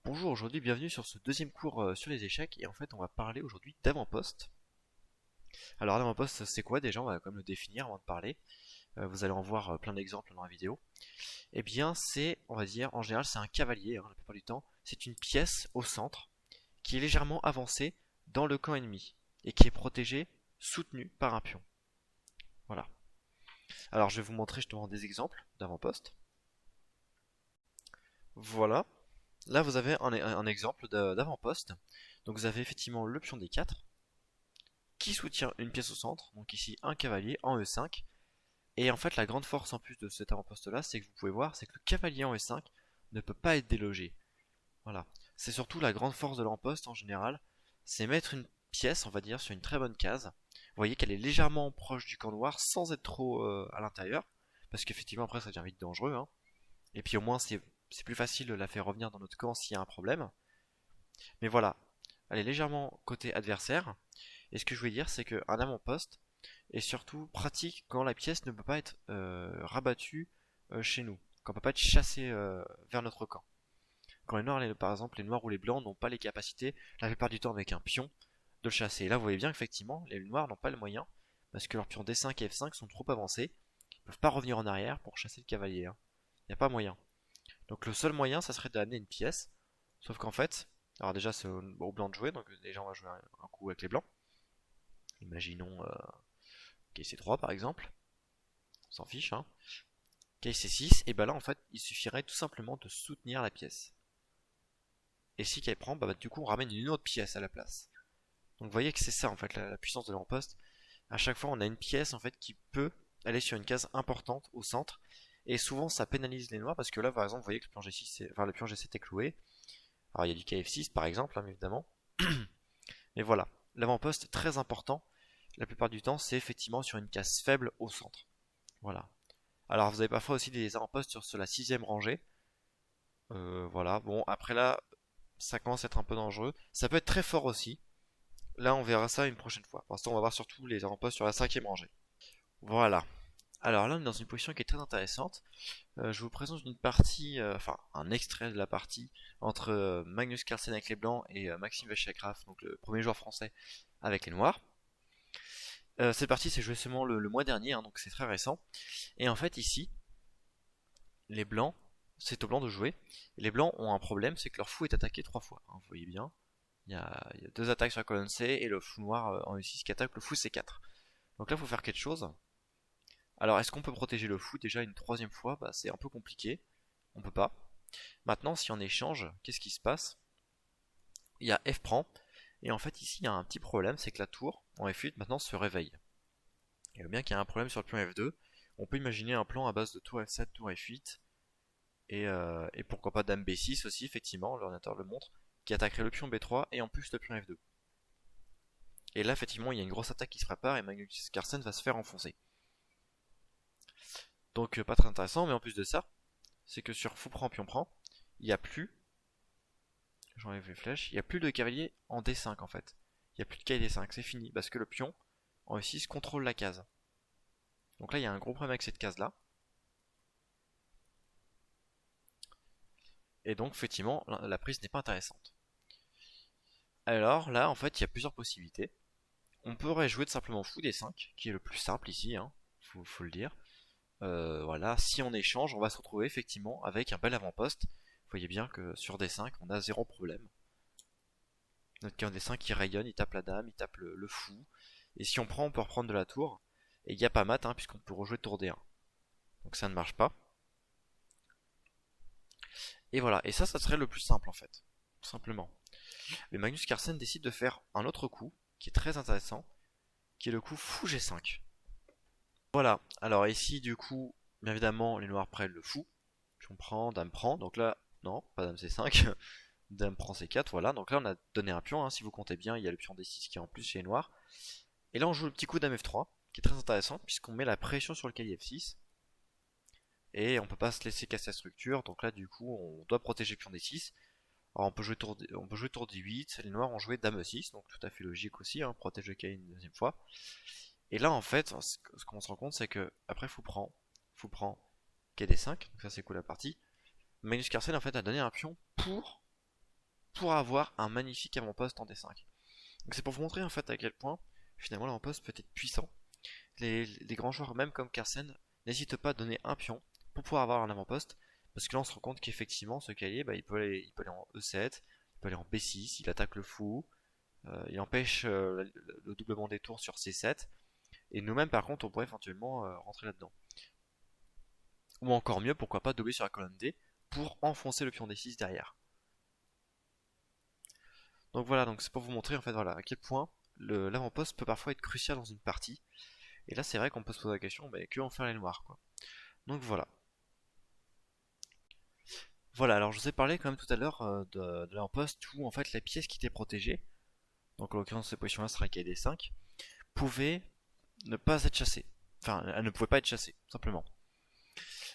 Bonjour, aujourd'hui bienvenue sur ce deuxième cours sur les échecs et en fait on va parler aujourd'hui d'avant-poste. Alors l'avant-poste c'est quoi déjà? On va quand même le définir avant de parler. Vous allez en voir plein d'exemples dans la vidéo. Eh bien c'est, on va dire, en général c'est un cavalier, la plupart du temps. C'est une pièce au centre qui est légèrement avancée dans le camp ennemi et qui est protégée, soutenue par un pion. Voilà. Alors je vais vous montrer justement des exemples d'avant-poste. Voilà. Là vous avez un exemple d'avant-poste. Donc vous avez effectivement le pion D4 qui soutient une pièce au centre, donc ici un cavalier en E5. Et en fait la grande force en plus de cet avant-poste là, c'est que vous pouvez voir, c'est que le cavalier en E5 ne peut pas être délogé. Voilà. C'est surtout la grande force de l'avant-poste en général, c'est mettre une pièce, on va dire, sur une très bonne case. Vous voyez qu'elle est légèrement proche du camp noir sans être trop à l'intérieur, parce qu'effectivement après ça devient vite dangereux, hein. Et puis au moins c'est plus facile de la faire revenir dans notre camp s'il y a un problème. Mais voilà, elle est légèrement côté adversaire. Et ce que je voulais dire, c'est qu'un avant-poste est surtout pratique quand la pièce ne peut pas être rabattue chez nous, quand on ne peut pas être chassée vers notre camp. Quand les noirs, par exemple, les noirs ou les blancs n'ont pas les capacités, la plupart du temps avec un pion, de le chasser. Et là, vous voyez bien qu'effectivement, les noirs n'ont pas le moyen, parce que leurs pions D5 et F5 sont trop avancés, ils ne peuvent pas revenir en arrière pour chasser le cavalier, hein. Il n'y a pas moyen. Donc le seul moyen, ça serait d'amener une pièce, sauf qu'en fait, alors déjà c'est au blanc de jouer, donc déjà on va jouer un coup avec les blancs. Imaginons case C3 par exemple, on s'en fiche, hein. Case C6, et bah là en fait il suffirait tout simplement de soutenir la pièce. Et si qu'elle prend, bah du coup on ramène une autre pièce à la place. Donc vous voyez que c'est ça en fait la puissance de l'avant-poste. À chaque fois on a une pièce en fait qui peut aller sur une case importante au centre. Et souvent ça pénalise les noirs parce que là par exemple vous voyez que le pion G6 enfin le pion G7 est cloué. Alors il y a du KF6 par exemple, hein, évidemment. Mais voilà, l'avant-poste très important. La plupart du temps c'est effectivement sur une case faible au centre. Voilà. Alors vous avez parfois aussi des avant-postes sur la sixième rangée. Voilà, bon après là ça commence à être un peu dangereux. Ça peut être très fort aussi. Là on verra ça une prochaine fois. Pour l'instant on va voir surtout les avant-postes sur la cinquième rangée. Voilà. Alors là on est dans une position qui est très intéressante. Je vous présente une partie, enfin un extrait de la partie entre Magnus Carlsen avec les blancs et Maxime Vachier-Graf, donc le premier joueur français avec les noirs. Cette partie s'est jouée seulement le mois dernier, hein, donc c'est très récent. Et en fait ici, les blancs, c'est aux blancs de jouer. Et les blancs ont un problème, c'est que leur fou est attaqué 3 fois, hein, vous voyez bien. Il y a 2 attaques sur la colonne C et le fou noir en E6 qui attaque le fou C4. Donc là il faut faire quelque chose. Alors est-ce qu'on peut protéger le fou déjà une troisième fois? Bah c'est un peu compliqué, on peut pas. Maintenant si on échange, qu'est-ce qui se passe? Il y a F prend, et en fait ici il y a un petit problème, c'est que la tour en F8 maintenant se réveille. Et bien qu'il y a un problème sur le pion F2, on peut imaginer un plan à base de tour F7, tour F8, et pourquoi pas dame B6 aussi, effectivement, l'ordinateur le montre, qui attaquerait le pion B3 et en plus le pion F2. Et là effectivement il y a une grosse attaque qui se prépare et Magnus Carlsen va se faire enfoncer. Donc pas très intéressant, mais en plus de ça, c'est que sur fou prend, pion prend, il n'y a plus, j'enlève les flèches, il n'y a plus de cavalier en D5 en fait. Il n'y a plus de cavalier D5, c'est fini, parce que le pion en E6 contrôle la case. Donc là il y a un gros problème avec cette case là. Et donc effectivement la prise n'est pas intéressante. Alors là en fait il y a plusieurs possibilités. On pourrait jouer tout simplement fou D5, qui est le plus simple ici, hein, faut le dire. Voilà, si on échange, on va se retrouver effectivement avec un bel avant-poste. Vous voyez bien que sur D5, on a zéro problème. Notre camp D5 qui rayonne, il tape la dame, il tape le fou. Et si on prend, on peut reprendre de la tour. Et il n'y a pas mat, hein, puisqu'on peut rejouer tour D1. Donc ça ne marche pas. Et voilà, et ça serait le plus simple en fait. Tout simplement. Mais Magnus Carlsen décide de faire un autre coup, qui est très intéressant, qui est le coup fou G5. Voilà, alors ici du coup, bien évidemment, les noirs prennent le fou. Pion prend, dame prend, donc là, non, pas dame C5. Dame prend C4, voilà, donc là on a donné un pion, hein, si vous comptez bien, il y a le pion D6 qui est en plus chez les noirs. Et là on joue le petit coup dame F3, qui est très intéressant, puisqu'on met la pression sur le cavalier F6. Et on peut pas se laisser casser la structure, donc là du coup on doit protéger le pion D6. Alors on peut jouer tour D8, les noirs ont joué dame E6, donc tout à fait logique aussi, hein, protéger le cavalier une deuxième fois. Et là en fait, ce qu'on se rend compte c'est que après fou prend, KD5, donc ça c'est cool la partie. Magnus Carlsen en fait a donné un pion pour pour avoir un magnifique avant-poste en D5. Donc c'est pour vous montrer en fait à quel point finalement l'avant-poste peut être puissant. Les grands joueurs même comme Carlsen n'hésitent pas à donner un pion pour pouvoir avoir un avant-poste, parce que là on se rend compte qu'effectivement ce cavalier il peut aller en E7, il peut aller en B6, il attaque le fou, il empêche le doublement des tours sur C7, et nous-mêmes par contre on pourrait éventuellement rentrer là-dedans. Ou encore mieux, pourquoi pas doubler sur la colonne D pour enfoncer le pion D6 derrière. Donc voilà, donc c'est pour vous montrer en fait voilà à quel point l'avant-poste peut parfois être crucial dans une partie. Et là c'est vrai qu'on peut se poser la question, mais que vont faire les noirs quoi. Donc voilà. Voilà, alors je vous ai parlé quand même tout à l'heure de l'avant-poste où en fait la pièce qui était protégée, donc en l'occurrence cette position là sera KD5, pouvait ne pas être chassée. Enfin, elle ne pouvait pas être chassée, simplement.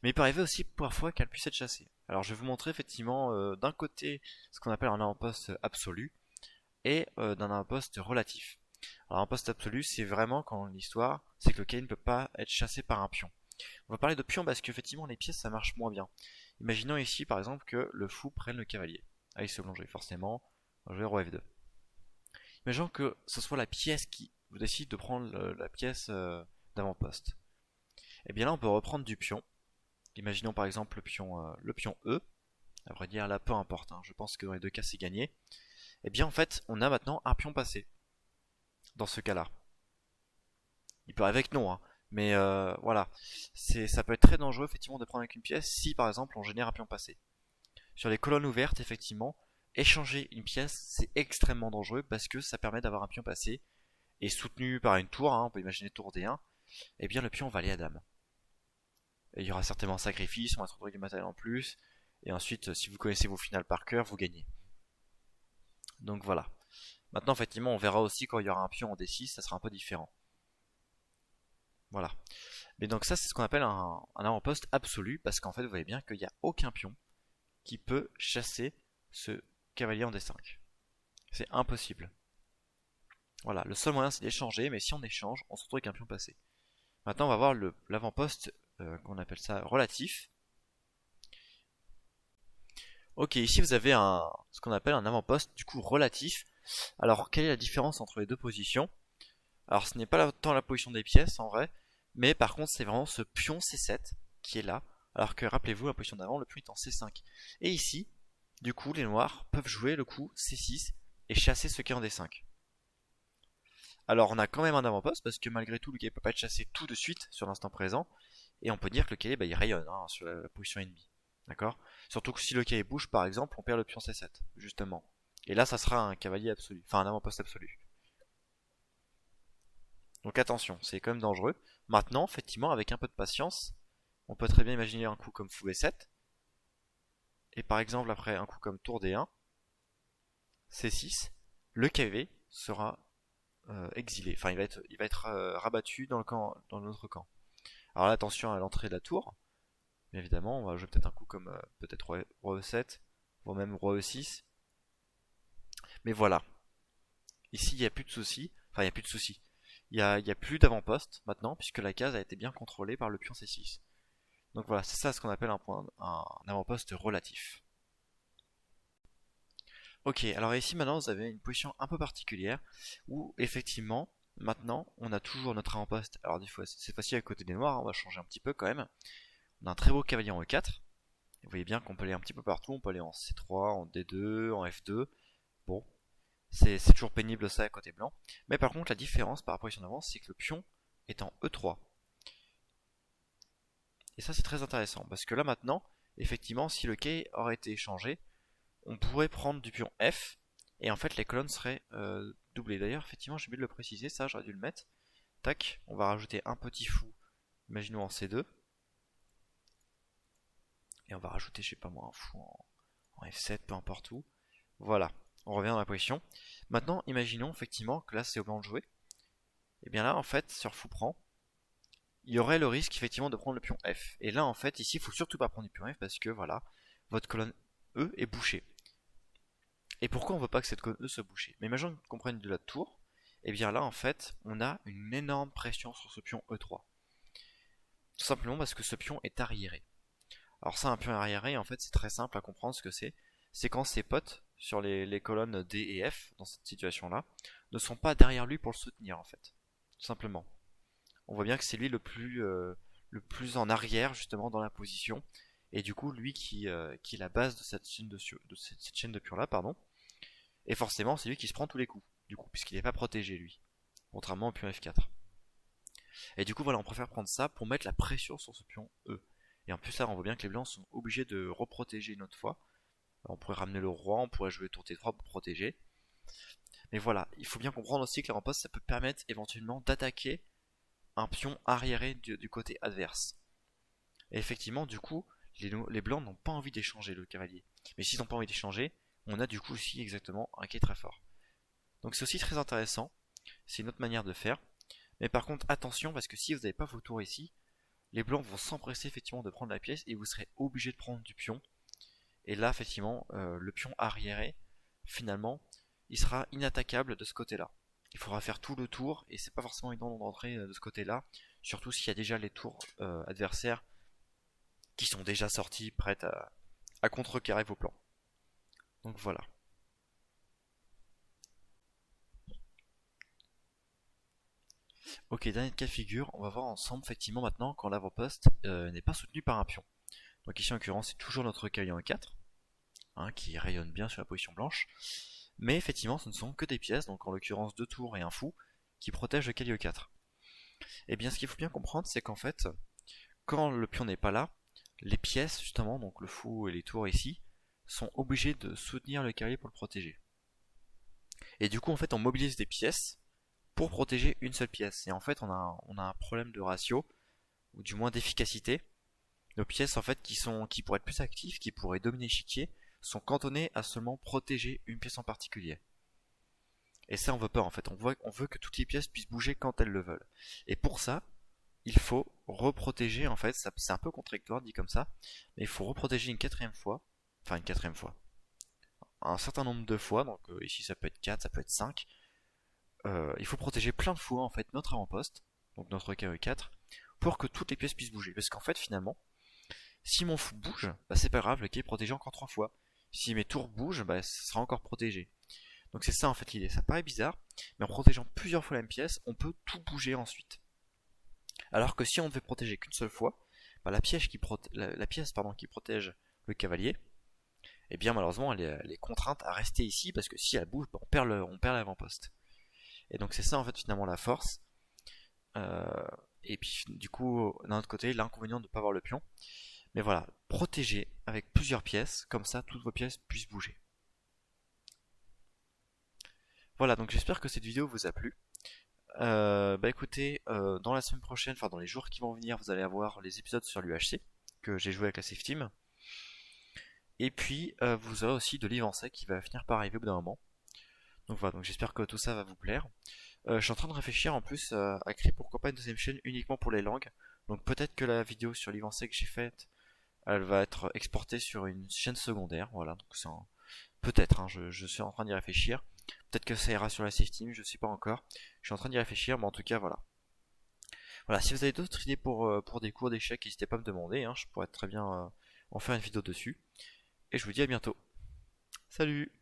Mais il peut arriver aussi parfois qu'elle puisse être chassée. Alors je vais vous montrer effectivement d'un côté ce qu'on appelle un avant-poste absolu et d'un avant-poste relatif. Alors un poste absolu c'est vraiment quand l'histoire c'est que le K ne peut pas être chassé par un pion. On va parler de pion parce qu'effectivement les pièces ça marche moins bien. Imaginons ici par exemple que le fou prenne le cavalier. Ah il se blongeait forcément, je vais roi F2. Imaginons que ce soit la pièce qui vous décide de prendre la pièce d'avant-poste. Et bien là on peut reprendre du pion. Imaginons par exemple le pion E. À vrai dire là peu importe, hein. Je pense que dans les deux cas c'est gagné. Et bien en fait on a maintenant un pion passé. Dans ce cas-là. Il peut arriver que non, hein. Mais voilà, ça peut être très dangereux effectivement de prendre avec une pièce si par exemple on génère un pion passé. Sur les colonnes ouvertes, effectivement, échanger une pièce c'est extrêmement dangereux parce que ça permet d'avoir un pion passé et soutenu par une tour, hein, on peut imaginer tour D1, et bien le pion va aller à dame. Et il y aura certainement un sacrifice, on va se retrouver du matériel en plus, et ensuite si vous connaissez vos finales par cœur, vous gagnez. Donc voilà. Maintenant effectivement on verra aussi quand il y aura un pion en D6, ça sera un peu différent. Voilà. Mais donc ça c'est ce qu'on appelle un avant-poste absolu, parce qu'en fait vous voyez bien qu'il n'y a aucun pion qui peut chasser ce cavalier en D5. C'est impossible. Voilà, le seul moyen c'est d'échanger, mais si on échange, on se retrouve avec un pion passé. Maintenant on va voir l'avant-poste, qu'on appelle ça relatif. Ok, ici vous avez ce qu'on appelle un avant-poste du coup relatif. Alors quelle est la différence entre les deux positions? Alors ce n'est pas tant la position des pièces en vrai, mais par contre c'est vraiment ce pion C7 qui est là, alors que rappelez-vous la position d'avant, le pion est en C5. Et ici, du coup les noirs peuvent jouer le coup C6 et chasser ce qui est en D5. Alors on a quand même un avant-poste parce que malgré tout le K peut pas être chassé tout de suite sur l'instant présent, et on peut dire que le K il rayonne hein, sur la position ennemie. D'accord? Surtout que si le K bouge par exemple, on perd le pion C7, justement. Et là ça sera un cavalier absolu, enfin un avant-poste absolu. Donc attention, c'est quand même dangereux. Maintenant, effectivement, avec un peu de patience, on peut très bien imaginer un coup comme fou E7. Et par exemple, après un coup comme tour D1, C6, le KV sera exilé. Enfin, il va être rabattu dans l'autre camp. Alors là, attention à l'entrée de la tour. Bien évidemment, on va jouer peut-être un coup comme peut-être roi E7, voire même roi E6. Mais voilà. Ici, il n'y a plus de soucis. Enfin, il n'y a plus de soucis. Il n'y a plus d'avant-poste maintenant, puisque la case a été bien contrôlée par le pion C6. Donc voilà, c'est ça ce qu'on appelle un avant-poste relatif. Ok, alors ici maintenant vous avez une position un peu particulière, où effectivement, maintenant, on a toujours notre avant-poste. Alors cette fois-ci à côté des noirs, on va changer un petit peu quand même. On a un très beau cavalier en E4. Vous voyez bien qu'on peut aller un petit peu partout, on peut aller en C3, en D2, en F2. Bon, c'est toujours pénible ça à côté blanc. Mais par contre, la différence par rapport à son avance, c'est que le pion est en E3. Et ça c'est très intéressant, parce que là maintenant, effectivement, si le quai aurait été échangé, on pourrait prendre du pion F, et en fait les colonnes seraient doublées. D'ailleurs, effectivement, j'ai oublié de le préciser, ça j'aurais dû le mettre. Tac, on va rajouter un petit fou, imaginons en C2. Et on va rajouter, je sais pas moi, un fou en F7, peu importe où. Voilà, on revient dans la position. Maintenant, imaginons effectivement que là c'est au blanc de jouer. Et bien là, en fait, sur fou prend, il y aurait le risque effectivement de prendre le pion F. Et là, en fait, ici, il faut surtout pas prendre du pion F parce que voilà, votre colonne E est bouchée. Et pourquoi on veut pas que cette colonne E soit bouchée? Mais imaginons qu'on prenne de la tour. Et bien là, en fait, on a une énorme pression sur ce pion E3. Tout simplement parce que ce pion est arriéré. Alors ça, un pion arriéré, en fait, c'est très simple à comprendre ce que c'est. c'est quand ses potes sur les colonnes D et F, dans cette situation-là, ne sont pas derrière lui pour le soutenir en fait. Tout simplement. On voit bien que c'est lui le plus en arrière justement dans la position. Et du coup, lui qui est la base de cette chaîne cette chaîne de pions là, pardon. Et forcément, c'est lui qui se prend tous les coups, du coup, puisqu'il n'est pas protégé lui. Contrairement au pion F4. Et du coup, voilà, on préfère prendre ça pour mettre la pression sur ce pion E. Et en plus, là, on voit bien que les blancs sont obligés de reprotéger une autre fois. On pourrait ramener le roi, on pourrait jouer tour T3 pour protéger. Mais voilà, il faut bien comprendre aussi que l'avant-poste, ça peut permettre éventuellement d'attaquer un pion arriéré du côté adverse. Et effectivement, du coup, les blancs n'ont pas envie d'échanger le cavalier. Mais s'ils n'ont pas envie d'échanger, on a du coup aussi exactement un quai très fort. Donc c'est aussi très intéressant, c'est une autre manière de faire. Mais par contre, attention, parce que si vous n'avez pas vos tours ici, les blancs vont s'empresser effectivement de prendre la pièce et vous serez obligé de prendre du pion. Et là, effectivement, le pion arriéré, finalement, il sera inattaquable de ce côté-là. Il faudra faire tout le tour et c'est pas forcément évident d'entrer de ce côté-là, surtout s'il y a déjà les tours adversaires qui sont déjà sortis, prêts à contrecarrer vos plans. Donc voilà. Ok, dernier cas de figure, on va voir ensemble effectivement maintenant quand l'avant-poste n'est pas soutenu par un pion. Donc ici en l'occurrence c'est toujours notre cavalier en 4, hein, qui rayonne bien sur la position blanche. Mais effectivement ce ne sont que des pièces, donc en l'occurrence 2 tours et un fou, qui protègent le cavalier 4. Et bien ce qu'il faut bien comprendre c'est qu'en fait, quand le pion n'est pas là, les pièces justement, donc le fou et les tours ici, sont obligés de soutenir le cavalier pour le protéger. Et du coup en fait on mobilise des pièces pour protéger une seule pièce. Et en fait on a un problème de ratio, ou du moins d'efficacité. Nos pièces en fait qui pourraient être plus actives, qui pourraient dominer l'échiquier, sont cantonnées à seulement protéger une pièce en particulier. Et ça on veut pas en fait, on veut que toutes les pièces puissent bouger quand elles le veulent. Et pour ça, il faut reprotéger en fait, c'est un peu contradictoire dit comme ça, mais il faut reprotéger une quatrième fois, enfin une quatrième fois, un certain nombre de fois, donc ici ça peut être 4, ça peut être 5. Il faut protéger plein de fois en fait notre avant-poste, donc notre KE4, pour que toutes les pièces puissent bouger. Parce qu'en fait finalement, si mon fou bouge, bah c'est pas grave, le quai est protégé encore 3 fois. Si mes tours bougent, bah ça sera encore protégé. Donc c'est ça en fait l'idée. Ça paraît bizarre, mais en protégeant plusieurs fois la même pièce, on peut tout bouger ensuite. Alors que si on ne devait protéger qu'une seule fois, bah la pièce qui protège le cavalier, eh bien malheureusement elle est contrainte à rester ici parce que si elle bouge, bah, on perd l'avant-poste. Et donc c'est ça en fait finalement la force. Et puis du coup d'un autre côté l'inconvénient de ne pas avoir le pion. Mais voilà, protégez avec plusieurs pièces, comme ça toutes vos pièces puissent bouger. Voilà, donc j'espère que cette vidéo vous a plu. Bah écoutez, dans la semaine prochaine, enfin dans les jours qui vont venir, vous allez avoir les épisodes sur l'UHC que j'ai joué avec la Safe Team. Et puis vous aurez aussi de l'Ivancet qui va finir par arriver au bout d'un moment. Donc voilà, donc j'espère que tout ça va vous plaire. Je suis en train de réfléchir en plus à créer pourquoi pas une deuxième chaîne uniquement pour les langues. Donc peut-être que la vidéo sur l'Ivancet que j'ai faite, elle va être exportée sur une chaîne secondaire. Voilà, donc c'est peut-être, hein, je suis en train d'y réfléchir. Peut-être que ça ira sur la Safe Team, je sais pas encore. Je suis en train d'y réfléchir, mais en tout cas voilà. Voilà, si vous avez d'autres idées pour des cours d'échecs, n'hésitez pas à me demander, hein, je pourrais très bien en faire une vidéo dessus. Et je vous dis à bientôt. Salut!